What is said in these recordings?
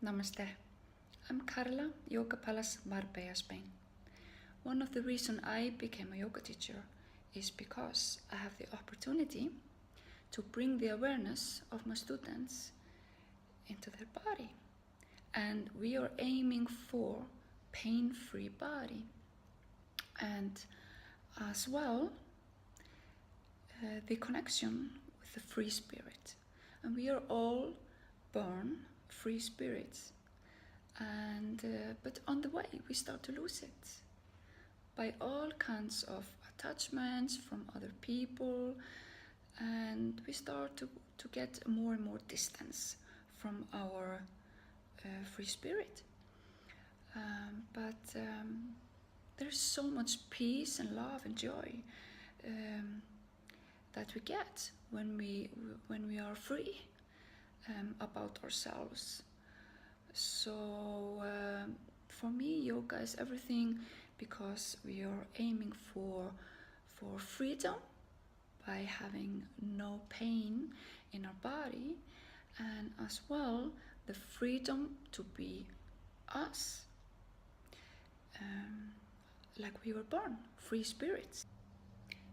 Namaste. I'm Karla, Yoga Palace, Marbella, Spain. One of the reasons I became a yoga teacher is because I have the opportunity to bring the awareness of my students into their body. And we are aiming for pain-free body. And as well, the connection with the free spirit. And we are all born free spirits. And but on the way we start to lose it by all kinds of attachments from other people, and we start to get more and more distance from our free spirit. But there's so much peace and love and joy that we get when we are free about ourselves. So for me, yoga is everything, because we are aiming for freedom by having no pain in our body, and as well the freedom to be us, like we were born, free spirits.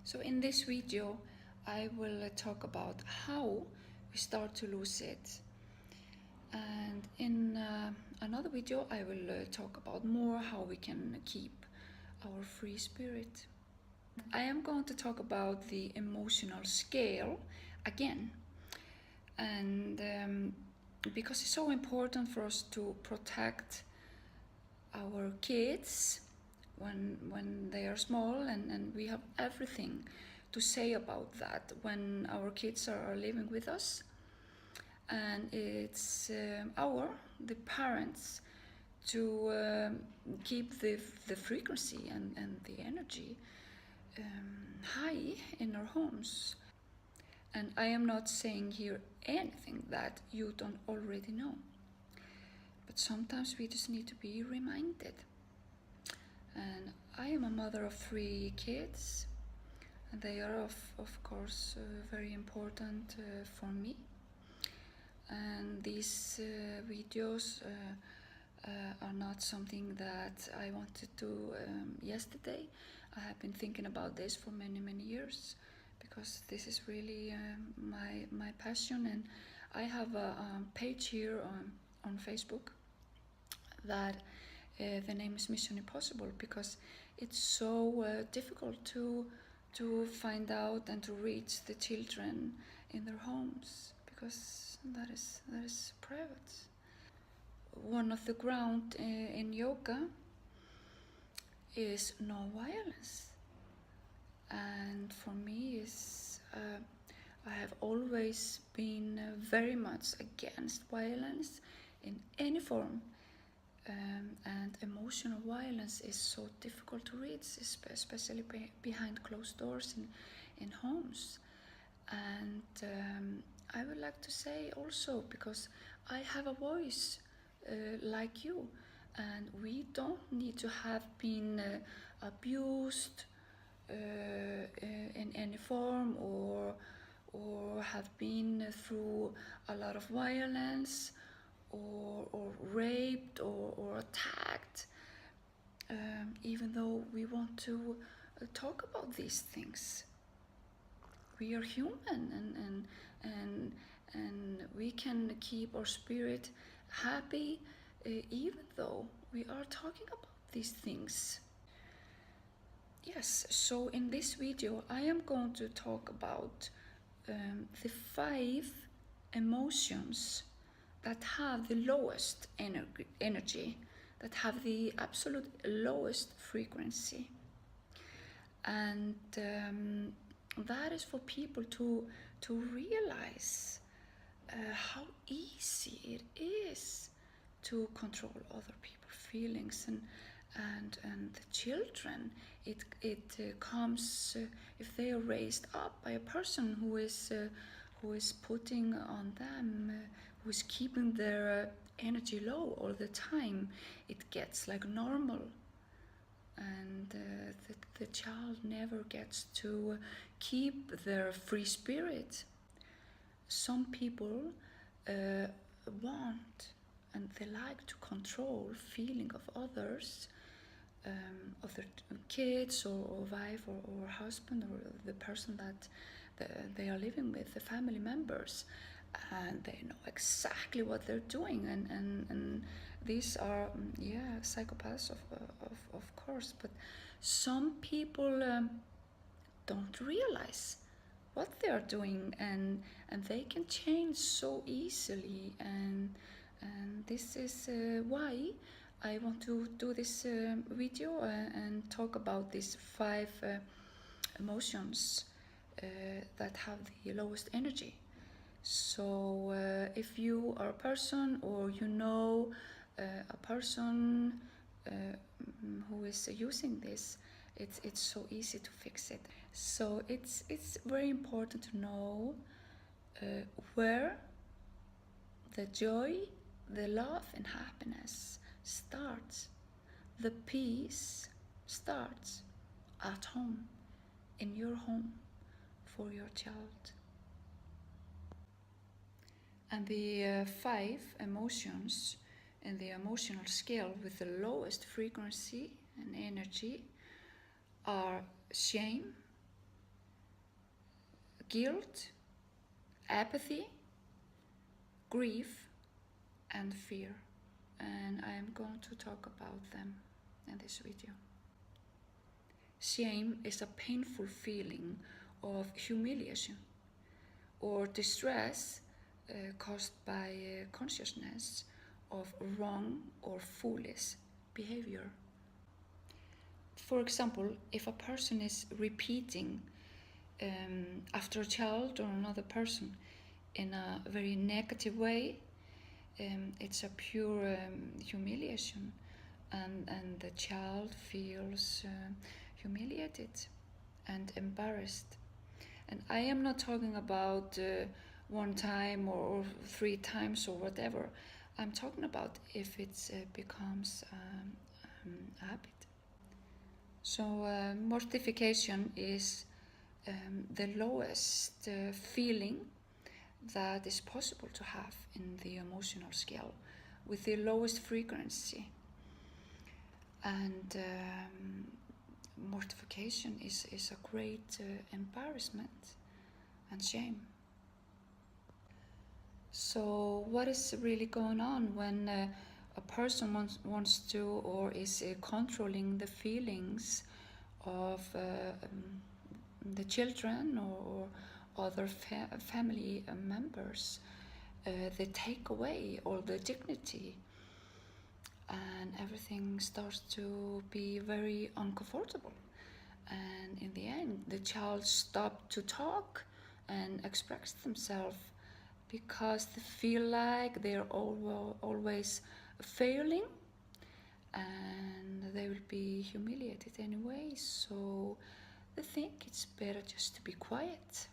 So in this video I will talk about how we start to lose it, and in another video I will talk about more how we can keep our free spirit. I am going to talk about the emotional scale again, and because it's so important for us to protect our kids when they are small, and we have everything to say about that when our kids are living with us. And it's the parents, to keep the frequency and the energy high in our homes. And I am not saying here anything that you don't already know, but sometimes we just need to be reminded. And I am a mother of 3 kids, and they are of course very important for me. And these videos are not something that I wanted to do yesterday. I have been thinking about this for many years, because this is really my passion. And I have a page here on Facebook that the name is Mission Impossible, because it's so difficult to find out and to reach the children in their homes, because that is private. One of the ground in yoga is no violence, and for me is I have always been very much against violence in any form, and emotional violence is so difficult to reach, especially behind closed doors in homes. And I would like to say also, because I have a voice like you, and we don't need to have been abused in any form, or have been through a lot of violence, or raped or attacked, even though we want to talk about these things. We are human, and we can keep our spirit happy even though we are talking about these things. Yes, so in this video I am going to talk about the 5 emotions that have the lowest energy, that have the absolute lowest frequency. And that is for people to realize how easy it is to control other people's feelings, and the children. It comes if they are raised up by a person who is putting on them, who is keeping their energy low all the time. It gets like normal, and the child never gets to keep their free spirit. Some people want and they like to control feeling of others, of their kids or wife or husband or the person that they are living with, the family members, and they know exactly what they're doing, and these are psychopaths of course, but some people don't realize what they are doing, and they can change so easily, and this is why I want to do this video and talk about these 5 emotions that have the lowest energy. So if you are a person, or you know a person who is using this, it's so easy to fix it. So it's very important to know where the joy, the love and happiness starts. The peace starts at home, in your home, for your child. And the 5 emotions in the emotional scale with the lowest frequency and energy are shame, guilt, apathy, grief, and fear. And I am going to talk about them in this video. Shame is a painful feeling of humiliation or distress caused by consciousness of wrong or foolish behavior. For example, if a person is repeating after a child or another person in a very negative way, it's a pure humiliation, and the child feels humiliated and embarrassed. And I am not talking about 1 time or 3 times or whatever. I'm talking about if it becomes a habit. So mortification is the lowest feeling that is possible to have in the emotional scale, with the lowest frequency. And mortification is a great embarrassment and shame. So what is really going on when a person wants to or is controlling the feelings of the children or other family members? They take away all the dignity, and everything starts to be very uncomfortable. And in the end, the child stops to talk and express themselves because they feel like they're always failing, and they will be humiliated anyway, so they think it's better just to be quiet.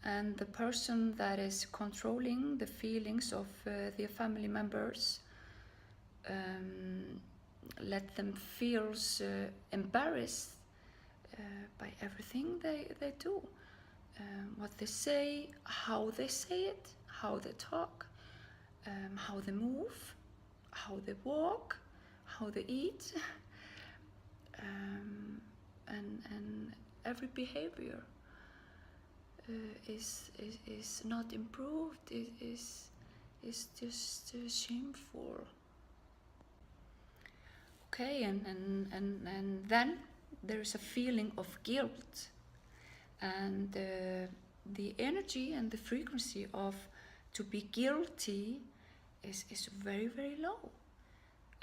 And the person that is controlling the feelings of their family members let them feel embarrassed by everything they do. What they say, how they say it, how they talk, how they move, how they walk, how they eat, and every behavior is not improved. It is just shameful. Okay, and then there is a feeling of guilt, and the energy and the frequency of to be guilty is very, very low.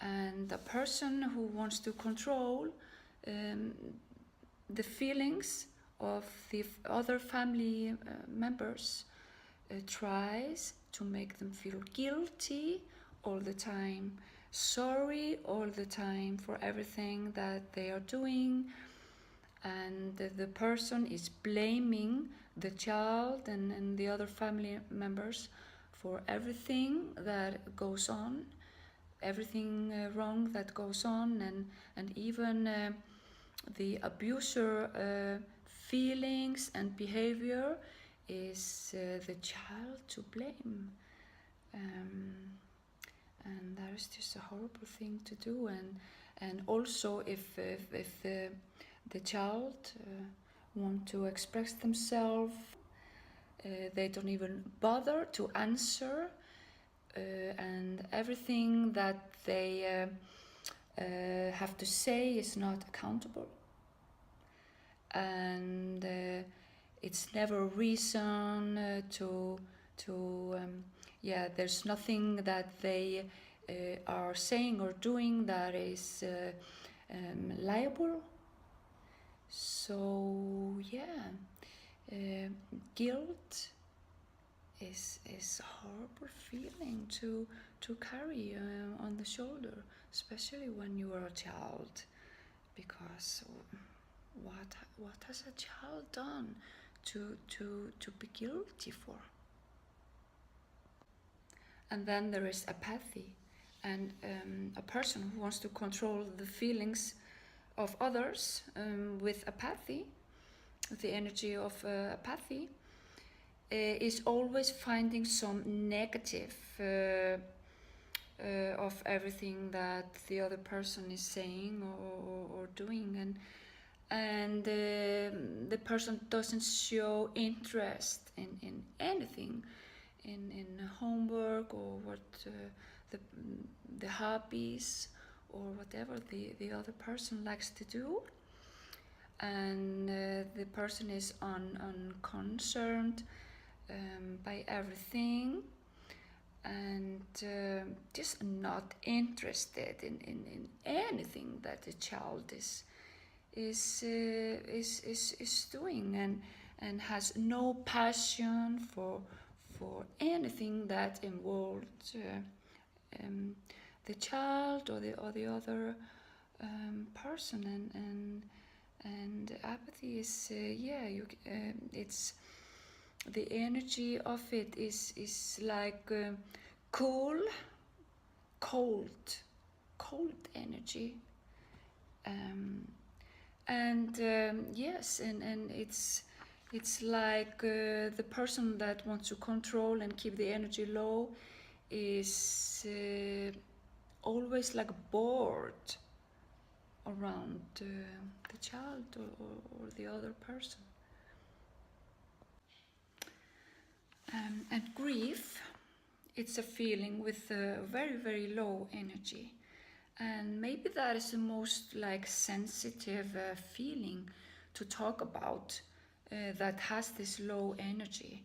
And a person who wants to control the feelings of the other family members tries to make them feel guilty all the time, sorry all the time for everything that they are doing, and the person is blaming the child and the other family members for everything that goes on, everything wrong that goes on, and even the abuser feelings and behavior is the child to blame. is just a horrible thing to do. And also if the child want to express themselves, they don't even bother to answer, and everything that they have to say is not accountable, and it's never a reason yeah, there's nothing that they are saying or doing that is liable. So yeah, guilt is a horrible feeling to carry on the shoulder, especially when you are a child, because what has a child done to be guilty for? And then there is apathy, and a person who wants to control the feelings of others with apathy, the energy of apathy, is always finding some negative of everything that the other person is saying or doing, and the person doesn't show interest in anything, in homework or what the hobbies or whatever the other person likes to do, and the person is unconcerned by everything, and just not interested in anything that the child is doing, and has no passion for anything that involves the child or the other person, and apathy is it's the energy of it is like cold energy, and yes, and it's like the person that wants to control and keep the energy low is always like bored around the child or the other person. And grief, it's a feeling with a very, very low energy. And maybe that is the most like sensitive feeling to talk about, that has this low energy.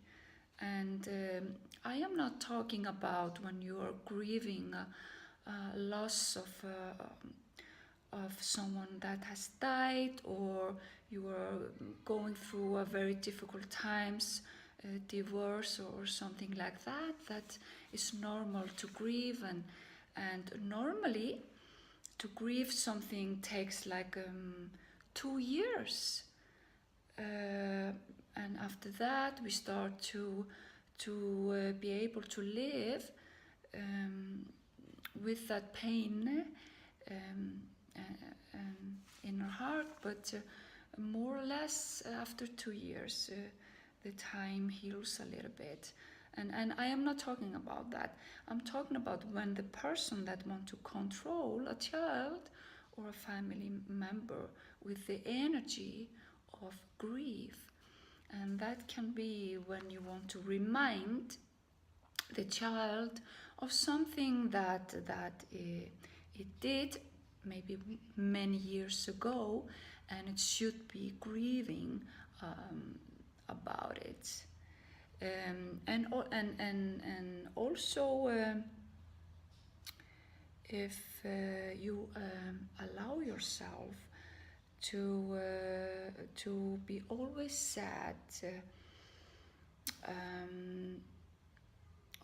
And I am not talking about when you are grieving a loss of someone that has died, or you are going through a very difficult times, divorce or something like that. That is normal to grieve, and normally to grieve something takes like 2 years, and after that we start to be able to live with that pain in our heart, but more or less after 2 years the time heals a little bit. And I am not talking about that. I'm talking about when the person that wants to control a child or a family member with the energy of grief. And that can be when you want to remind the child of something that it did maybe many years ago, and it should be grieving about it. And also if you allow yourself to be always sad,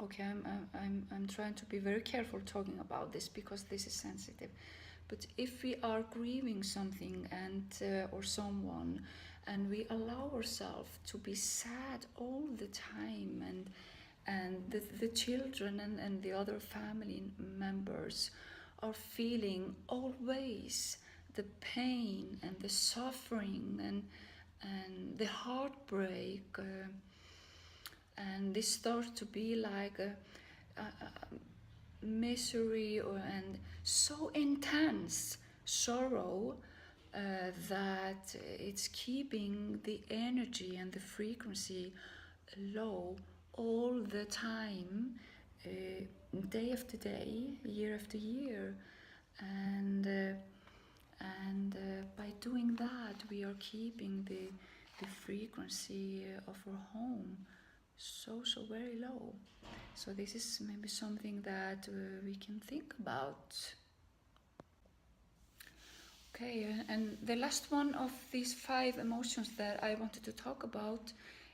okay, I'm trying to be very careful talking about this because this is sensitive. But if we are grieving something and or someone, and we allow ourselves to be sad all the time, and the children and the other family members are feeling always the pain and the suffering and the heartbreak, and they start to be like misery and so intense sorrow that it's keeping the energy and the frequency low all the time, day after day, year after year, and by doing that we are keeping the frequency of our home so very low. So this is maybe something that we can think about. Okay, and the last one of these 5 emotions that I wanted to talk about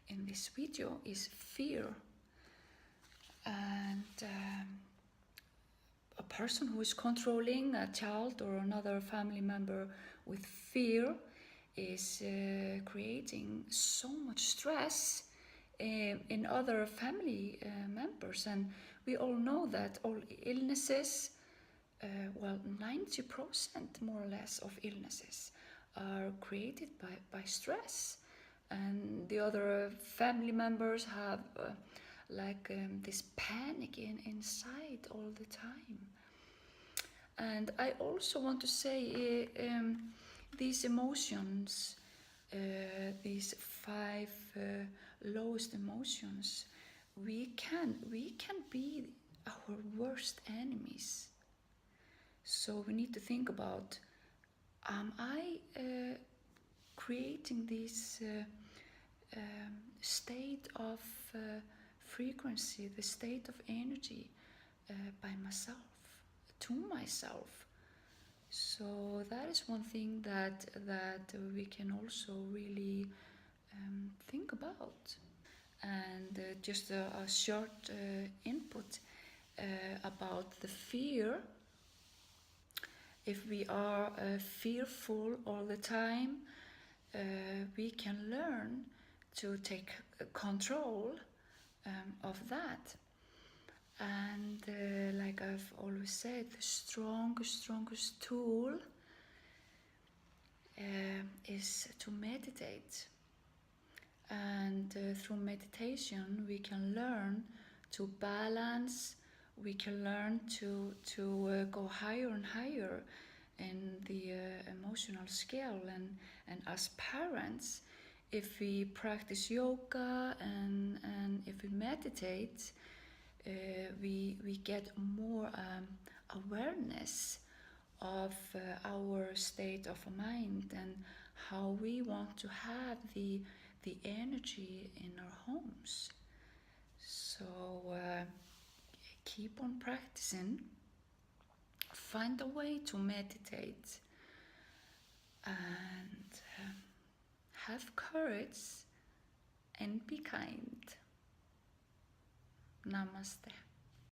in this video is fear. And a person who is controlling a child or another family member with fear is creating so much stress in other family members. And we all know that all illnesses, well, 90% more or less of illnesses are created by stress. And the other family members have this panic inside all the time. And I also want to say these emotions, these 5 lowest emotions, we can be our worst enemies. So we need to think about, am I creating this state of frequency, the state of energy by myself, to myself? So that is one thing that we can also really think about. And just a short input about the fear. If we are fearful all the time, we can learn to take control of that. And like I've always said, the strongest tool is to meditate. And through meditation we can learn to balance, we can learn to go higher and higher in the emotional scale. And as parents, if we practice yoga and if we meditate, we get more awareness of our state of mind and how we want to have the energy in our homes. So keep on practicing, find a way to meditate, and have courage and be kind. Namaste.